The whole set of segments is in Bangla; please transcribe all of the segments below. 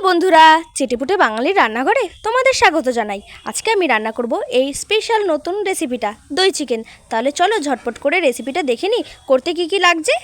বন্ধুরা, চেটেপুটে বাঙালির রান্নাঘরে তোমাদের স্বাগত জানাই। আজকে আমি রান্না করব এই স্পেশাল নতুন রেসিপিটা, দই চিকেন। তাহলে চলো ঝটপট করে রেসিপিটা দেখে নিই করতে কি কি লাগছে।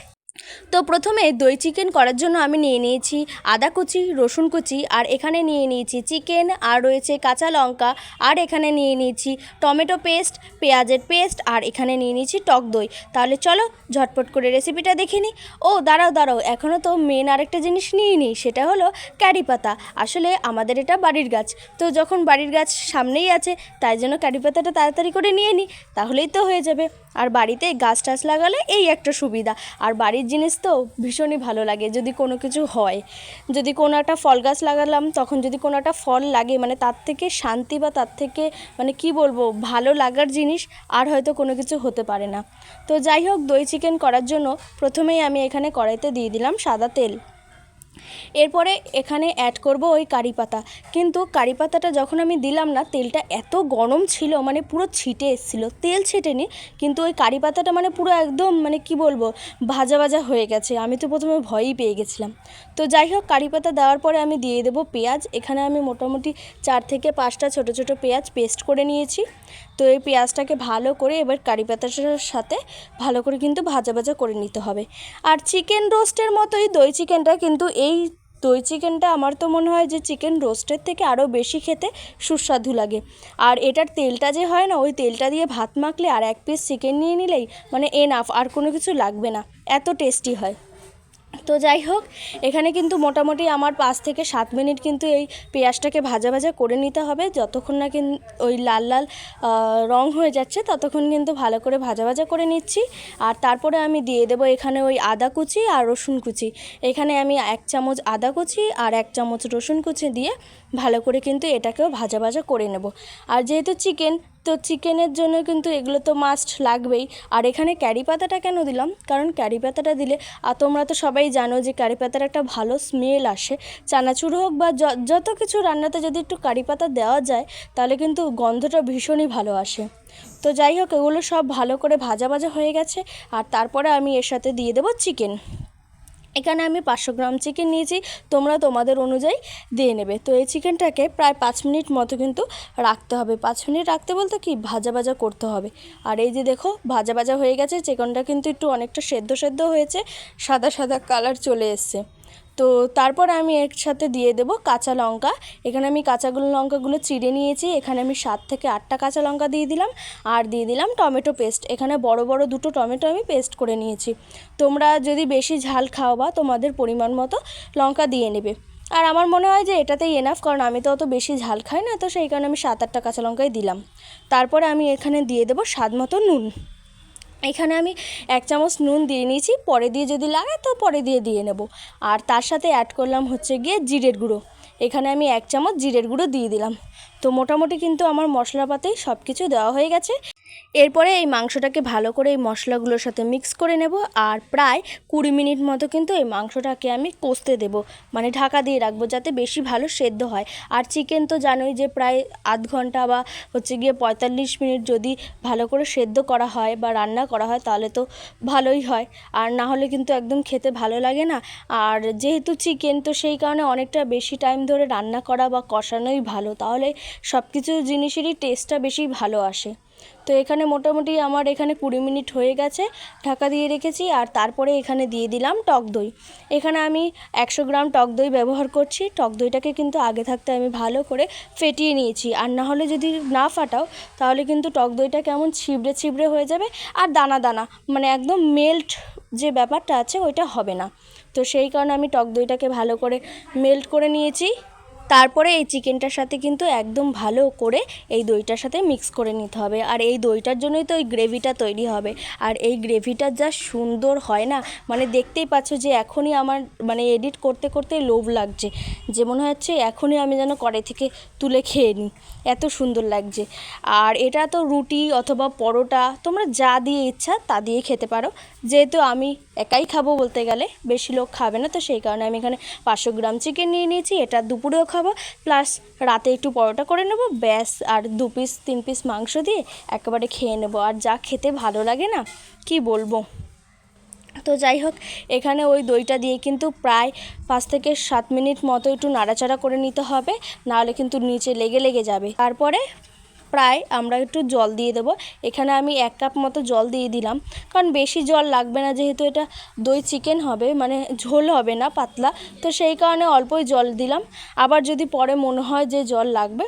তো প্রথমে দই চিকেন করার জন্য আমি নিয়ে নিয়েছি আদা কুচি, রসুন কুচি, আর এখানে নিয়ে নিয়েছি চিকেন, আর রয়েছে কাঁচা লঙ্কা, আর এখানে নিয়ে নিয়েছি টমেটো পেস্ট, পেঁয়াজের পেস্ট, আর এখানে নিয়ে নিয়েছি টক দই। তাহলে চলো ঝটপট করে রেসিপিটা দেখে নিই। ও দাঁড়াও, এখনও তো মেন আরেকটা জিনিস নিয়ে নিই, সেটা হলো কারি পাতা। আসলে আমাদের এটা বাড়ির গাছ, তো যখন বাড়ির গাছ সামনেই আছে তাই জন্য কারি পাতাটা তাড়াতাড়ি করে নিয়ে নিই, তাহলেই তো হয়ে যাবে। আর বাড়িতে গাছ টাছ লাগালে এই একটা সুবিধা। আর বাড়ির জিনিস তো ভীষণই ভালো লাগে যদি কোনো কিছু হয়। যদি কোনো একটা ফল গাছ লাগালাম, তখন যদি কোনো একটা ফল লাগে, মানে তার থেকে শান্তি বা তার থেকে মানে কি বলবো, ভালো লাগার জিনিস আর হয়তো কোনো কিছু হতে পারে না। তো যাই হোক, দই চিকেন করার জন্য প্রথমেই আমি এখানে কড়াইতে দিয়ে দিলাম সাদা তেল। এরপরে এখানে অ্যাড করব ওই কারি পাতা। কিন্তু কারি পাতাটা যখন আমি দিলাম না, তেলটা এত গরম ছিল, মানে পুরো ছিটে এসেছিলো, তেল ছেটেনি কিন্তু ওই কারি পাতাটা মানে পুরো একদম মানে কি বলবো, ভাজা ভাজা হয়ে গেছে। আমি তো প্রথমে ভয়ই পেয়ে গেছিলাম। তো যাই হোক, কারি পাতা দেওয়ার পরে আমি দিয়ে দেবো পেঁয়াজ। এখানে আমি মোটামুটি 4 থেকে 5টা ছোটো ছোটো পেঁয়াজ পেস্ট করে নিয়েছি। তো এই পেঁয়াজটাকে ভালো করে এবার কারি পাতার সাথে ভালো করে কিন্তু ভাজা ভাজা করে নিতে হবে। আর চিকেন রোস্টের মতোই দই চিকেনটা, কিন্তু এই দই চিকেনটা আমার তো মনে হয় যে চিকেন রোস্টের থেকে আরও বেশি খেতে সুস্বাদু লাগে। আর এটার তেলটা যে হয় না, ওই তেলটা দিয়ে ভাত মাখলে আর এক পিস চিকেন নিয়ে নিলেই মানে এনাফ, আর কোনো কিছু লাগবে না, এত টেস্টি হয়। তো যাই হোক, এখানে কিন্তু মোটামুটি আমার 5 থেকে 7 মিনিট কিন্তু এই পেঁয়াজটাকে ভাজা ভাজা করে নিতে হবে। যতক্ষণ না ওই লাল লাল রং হয়ে যাচ্ছে ততক্ষণ কিন্তু ভালো করে ভাজা ভাজা করে নিচ্ছি। আর তারপরে আমি দিয়ে দেবো এখানে ওই আদা কুচি আর রসুন কুচি। এখানে আমি 1 চামচ আদা কুচি আর 1 চামচ রসুন কুচি দিয়ে ভালো করে কিন্তু এটাকেও ভাজা ভাজা করে নেব। আর যেহেতু চিকেন, তো চিকেনের জন্য কিন্তু এগুলো তো মাস্ট লাগবেই। আর এখানে কারি পাতাটা কেন দিলাম, কারণ কারি পাতাটা দিলে, আর তোমরা তো সবাই জানো যে কারি পাতার একটা ভালো স্মেল আসে। চানাচুর হোক বা যত কিছু রান্নাতে যদি একটু কারি পাতা দেওয়া যায় তাহলে কিন্তু গন্ধটা ভীষণই ভালো আসে। তো যাই হোক, এগুলো সব ভালো করে ভাজা ভাজা হয়ে গেছে। আর তারপরে আমি এর সাথে দিয়ে দেবো চিকেন। এখানে আমি 500 গ্রাম চিকেন নিয়েছি, তোমরা তোমাদের অনুযায়ী দিয়ে নেবে। তো এই চিকেনটাকে প্রায় 5 মিনিট মতো কিন্তু রাখতে হবে। 5 মিনিট রাখতে বলতে কি, ভাজা ভাজা করতে হবে। আর এই যে দেখো, ভাজা ভাজা হয়ে গেছে, চিকেনটা কিন্তু একটু অনেকটা সেদ্ধ হয়েছে, সাদা সাদা কালার চলে এসছে। তো তারপরে আমি এর সাথে দিয়ে দেবো কাঁচা লঙ্কা। এখানে আমি লঙ্কাগুলো চিড়ে নিয়েছি। এখানে আমি 7 থেকে 8টা কাঁচা লঙ্কা দিয়ে দিলাম। আর দিয়ে দিলাম টমেটো পেস্ট। এখানে বড় বড় 2টো টমেটো আমি পেস্ট করে নিয়েছি। তোমরা যদি বেশি ঝাল খাও বা তোমাদের পরিমাণ মতো লঙ্কা দিয়ে নেবে। আর আমার মনে হয় যে এটাতেই এনাফ, কারণ আমি তো অত বেশি ঝাল খাই না, তো সেই কারণে আমি 7-8টা কাঁচা লঙ্কাই দিলাম। তারপরে আমি এখানে দিয়ে দেবো স্বাদ মতো নুন। এখানে আমি 1 চামচ নুন দিয়ে নিয়েছি, পরে দিয়ে যদি লাগে তো পরে দিয়ে নেব। আর তার সাথে অ্যাড করলাম হচ্ছে গিয়ে জিরের গুঁড়ো। এখানে আমি 1 চামচ জিরের গুঁড়ো দিয়ে দিলাম। তো মোটামুটি কিন্তু আমার মশলাপাতি সব কিছু দেওয়া হয়ে গেছে। এরপরে এই মাংসটাকে ভালো করে এই মশলাগুলোর সাথে মিক্স করে নেব। আর প্রায় 20 মিনিট মতো কিন্তু এই মাংসটাকে আমি কষতে দেব, মানে ঢাকা দিয়ে রাখবো যাতে বেশি ভালো সেদ্ধ হয়। আর চিকেন তো জানোই যে প্রায় আধ ঘন্টা বা হচ্ছে গিয়ে 45 মিনিট যদি ভালো করে সেদ্ধ করা হয় বা রান্না করা হয় তাহলে তো ভালোই হয়, আর না হলে কিন্তু একদম খেতে ভালো লাগে না। আর যেহেতু চিকেন, তো সেই কারণে অনেকটা বেশি টাইম ধরে রান্না করা বা কষানোই ভালো, তাহলে সব কিছু জিনিসেরই টেস্টটা বেশি ভালো আসে। তো এখানে মোটামুটি আমার এখানে 20 মিনিট হয়ে গেছে, ঢাকা দিয়ে রেখেছি। আর তারপরে এখানে দিয়ে দিলাম টক দই। এখানে আমি 100 গ্রাম টক দই ব্যবহার করছি। টক দইটাকে কিন্তু আগে থাকতে আমি ভালো করে ফেটিয়ে নিয়েছি, আর না হলে যদি না ফাটাও তাহলে কিন্তু টক দইটা কেমন ছিবড়ে ছিবড়ে হয়ে যাবে, আর দানা দানা মানে একদম মেল্ট যে ব্যাপারটা আছে ওইটা হবে না। তো সেই কারণে আমি টক দইটাকে ভালো করে মেল্ট করে নিয়েছি। তারপরে এই চিকেনটার সাথে কিন্তু একদম ভালো করে এই দইটার সাথে মিক্স করে নিতে হবে। আর এই দইটার জন্যই তো ওই গ্রেভিটা তৈরি হবে। আর এই গ্রেভিটা যা সুন্দর হয় না, মানে দেখতেই পাচ্ছ যে এখনই আমার মানে এডিট করতে করতে লোভ লাগছে, যে মনে হচ্ছে এখনই আমি যেন কড়াই থেকে তুলে খেয়ে নিই, এত সুন্দর লাগছে। আর এটা তো রুটি অথবা পরোটা, তোমরা যা দিয়ে ইচ্ছা তা দিয়ে খেতে পারো। যেহেতু আমি একাই খাবো বলতে গেলে, বেশি লোক খাবে না, তো সেই কারণে আমি এখানে 500 গ্রাম চিকেন নিয়ে নিয়েছি। এটা দুপুরেও খাবো, প্লাস রাতে একটু পরোটা করে নেব, ব্যাস। আর 2 পিস 3 পিস মাংস দিয়ে একেবারে খেয়ে নেব। আর যা খেতে ভালো লাগে না, কি বলবো। তো যাই হোক, এখানে ওই দইটা দিয়ে কিন্তু প্রায় 5 থেকে 7 মিনিট মতো একটু নাড়াচাড়া করে নিতে হবে, নাহলে কিন্তু নিচে লেগে লেগে যাবে। তারপরে প্রায় আমরা একটু জল দিয়ে দেবো। এখানে আমি 1 কাপ মতো জল দিয়ে দিলাম, কারণ বেশি জল লাগবে না, যেহেতু এটা দই চিকেন হবে, মানে ঝোল হবে না, পাতলা, তো সেই কারণে অল্পই জল দিলাম। আবার যদি পরে মনে হয় যে জল লাগবে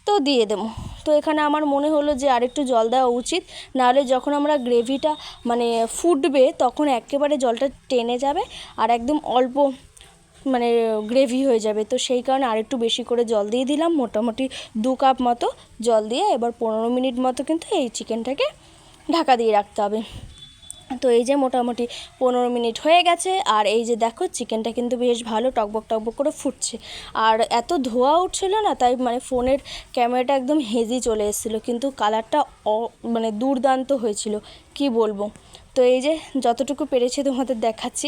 তো দিয়ে দেবো। তো এখানে আমার মনে হলো যে আরেকটু জল দেওয়া উচিত, নাহলে যখন আমরা গ্রেভিটা মানে ফুটবে তখন একেবারে জলটা টেনে যাবে আর একদম অল্প মানে গ্রেভি হয়ে যাবে। তো সেই কারণে আরেকটু বেশি করে জল দিয়ে দিলাম, মোটামুটি 2 কাপ মতো জল দিয়ে এবার 15 মিনিট মতো কিন্তু এই চিকেনটাকে ঢাকা দিয়ে রাখতে হবে। তো এই যে মোটামুটি 15 মিনিট হয়ে গেছে, আর এই যে দেখো চিকেনটা কিন্তু বেশ ভালো টকবক টকবক করে ফুটছে, আর এত ধোয়া উঠছিল না, তাই মানে ফোনের ক্যামেরাটা একদম হেজি চলে এসেছিলো, কিন্তু কালারটা মানে দুর্দান্ত হয়েছিল, কি বলবো। তো এই যে যতটুকু পেরেছি তোমাদের দেখাচ্ছি।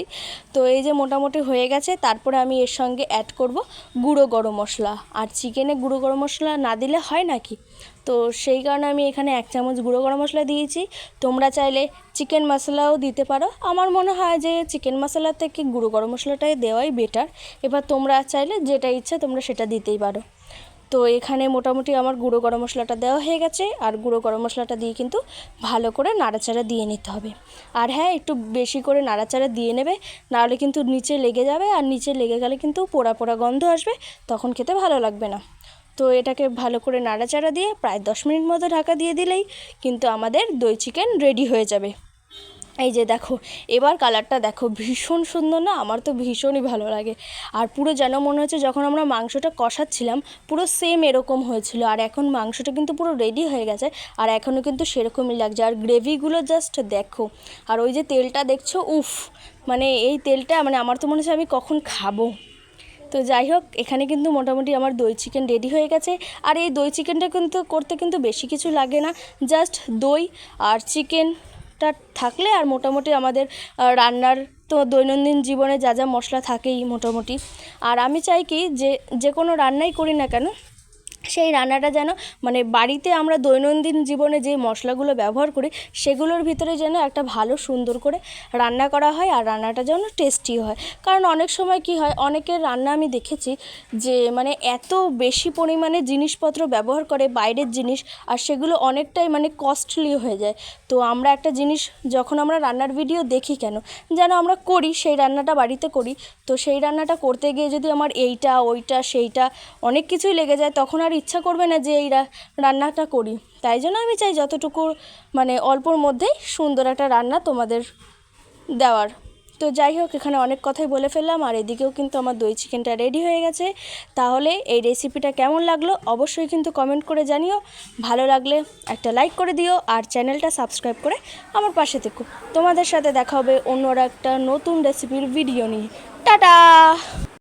তো এই যে মোটামুটি হয়ে গেছে, তারপরে আমি এর সঙ্গে অ্যাড করব গুঁড়ো গরম মশলা। আর চিকেনে গুঁড়ো গরম মশলা না দিলে হয় নাকি, তো সেই কারণে আমি এখানে 1 চামচ গুঁড়ো গরম মশলা দিয়েছি। তোমরা চাইলে চিকেন মশলাও দিতে পারো, আমার মনে হয় যে চিকেন মশলার থেকে গুঁড়ো গরম মশলাটাই দেওয়াই বেটার। এবার তোমরা চাইলে যেটা ইচ্ছা তোমরা সেটা দিতেই পারো। তো এখানে মোটামুটি আমার গুঁড়ো গরম মশলাটা দেওয়া হয়ে গেছে, আর গুঁড়ো গরম মশলাটা দিয়ে কিন্তু ভালো করে নাড়াচাড়া দিয়ে নিতে হবে। আর হ্যাঁ, একটু বেশি করে নাড়াচাড়া দিয়ে নেবে, নাহলে কিন্তু নিচে লেগে যাবে, আর নিচে লেগে গেলে কিন্তু পোড়া পোড়া গন্ধ আসবে, তখন খেতে ভালো লাগবে না। তো এটাকে ভালো করে নাড়াচাড়া দিয়ে প্রায় 10 মিনিট মতো ঢাকা দিয়ে দিলেই কিন্তু আমাদের দই চিকেন রেডি হয়ে যাবে। এই যে দেখো, এবার কালারটা দেখো, ভীষণ সুন্দর না? আমার তো ভীষণই ভালো লাগে। আর পুরো যেন মনে হচ্ছে যখন আমরা মাংসটা কষাচ্ছিলাম পুরো সেম এরকম হয়েছিল। আর এখন মাংসটা কিন্তু পুরো রেডি হয়ে গেছে, আর এখনও কিন্তু সেরকমই লাগছে। আর গ্রেভিগুলো জাস্ট দেখো, আর ওই যে তেলটা দেখছো, উফ, মানে এই তেলটা মানে আমার তো মনে হচ্ছে আমি কখন খাবো। তো যাই হোক, এখানে কিন্তু মোটামুটি আমার দই চিকেন রেডি হয়ে গেছে। আর এই দই চিকেনটা কিন্তু করতে কিন্তু বেশি কিছু লাগে না, জাস্ট দই আর চিকেনটা থাকলে, আর মোটামুটি আমাদের রান্নার তো দৈনন্দিন জীবনে যা যা মশলা থাকেই মোটামুটি। আর আমি চাই কি যে কোনো রান্নাই করি না কেন, সেই রান্নাটা যেন মানে বাড়িতে আমরা দৈনন্দিন জীবনে যে মশলাগুলো ব্যবহার করি সেগুলোর ভিতরে যেন একটা ভালো সুন্দর করে রান্না করা হয়, আর রান্নাটা যেন টেস্টি হয়। কারণ অনেক সময় কি হয়, অনেকের রান্না আমি দেখেছি যে মানে এত বেশি পরিমাণে জিনিসপত্র ব্যবহার করে, বাইরের জিনিস, আর সেগুলো অনেকটাই মানে কস্টলি হয়ে যায়। তো আমরা একটা জিনিস যখন আমরা রান্নার ভিডিও দেখি কেন, যেন আমরা করি সেই রান্নাটা বাড়িতে করি, তো সেই রান্নাটা করতে গিয়ে যদি আমার এইটা ওইটা সেইটা অনেক কিছুই লেগে যায়, তখন আর ইচ্ছা করবে না যে এই রান্নাটা করি। তাই জন্য আমি চাই যতটুকু মানে অল্পর মধ্যেই সুন্দর একটা রান্না তোমাদের দেওয়ার। তো যাই হোক, এখানে অনেক কথাই বলে ফেললাম, আর এদিকেও কিন্তু আমার দই চিকেনটা রেডি হয়ে গেছে। তাহলে এই রেসিপিটা কেমন লাগলো অবশ্যই কিন্তু কমেন্ট করে জানিও, ভালো লাগলে একটা লাইক করে দিও, আর চ্যানেলটা সাবস্ক্রাইব করে আমার পাশে থেকো। তোমাদের সাথে দেখা হবে অন্য একটা নতুন রেসিপির ভিডিও নিয়ে। টাটা।